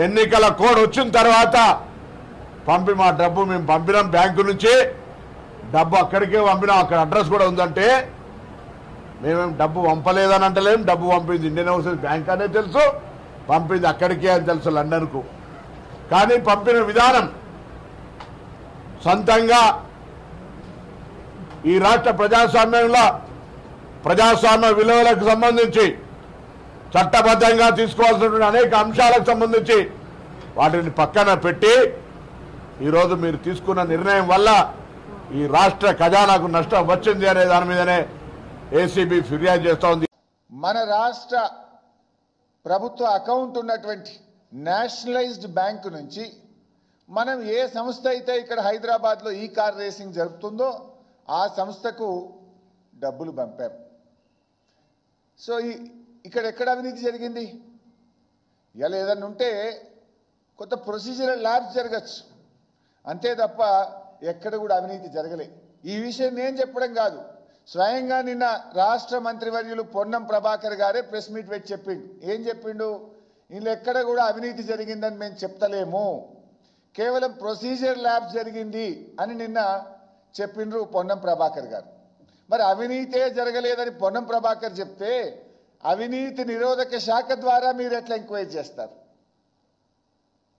ఎన్నికల కోడ్ వచ్చిన తర్వాత మా డబ్బు మేము పంపినాం, బ్యాంకు నుంచి డబ్బు అక్కడికే పంపినాం, అక్కడ అడ్రస్ కూడా ఉందంటే మేమేం డబ్బు పంపలేదని అంటలేం. డబ్బు పంపింది ఇండియన్ ఓవర్సీస్ బ్యాంక్ అనే తెలుసు, పంపింది అక్కడికే అని తెలుసు, లండన్కు. కానీ పంపిన విధానం సొంతంగా ఈ రాష్ట్ర ప్రజాస్వామ్యంలో ప్రజాస్వామ్య విలువలకు సంబంధించి చట్టబద్ధంగా తీసుకోవాల్సినటువంటి అనేక అంశాలకు సంబంధించి వాటిని పక్కన పెట్టి ఈరోజు మీరు తీసుకున్న నిర్ణయం వల్ల ఈ రాష్ట్ర ఖజానాకు నష్టం వచ్చింది అనే దాని మీదనే ఏసీబీ ఫిర్యాదు చేస్తూ ఉంది. మన రాష్ట్ర ప్రభుత్వ అకౌంట్ ఉన్నటువంటి నేషనలైజ్డ్ బ్యాంకు నుంచి మనం ఏ సంస్థ అయితే ఇక్కడ హైదరాబాద్లో ఈ కార్ రేసింగ్ జరుపుతుందో ఆ సంస్థకు డబ్బులు పంపాం. సో ఇక్కడ ఎక్కడ అవినీతి జరిగింది? ఇలా ఏదన్నా ఉంటే కొత్త ప్రొసీజరల్ ల్యాబ్స్ జరగచ్చు, అంతే తప్ప ఎక్కడ కూడా అవినీతి జరగలే. ఈ విషయం నేను చెప్పడం కాదు, స్వయంగా నిన్న రాష్ట్ర మంత్రివర్యులు పొన్నం ప్రభాకర్ గారే ప్రెస్ మీట్ పెట్టి చెప్పిండు. ఏం చెప్పిండు? వీళ్ళు ఎక్కడ కూడా అవినీతి జరిగిందని మేము చెప్తలేము, కేవలం ప్రొసీజర్ ల్యాబ్స్ జరిగింది అని నిన్న చెప్పిండ్రు పొన్నం ప్రభాకర్ గారు. మరి అవినీతే జరగలేదని పొన్నం ప్రభాకర్ చెప్తే అవినీతి నిరోధక శాఖ ద్వారా మీరు ఎట్లా ఎంక్వైరీ చేస్తారు?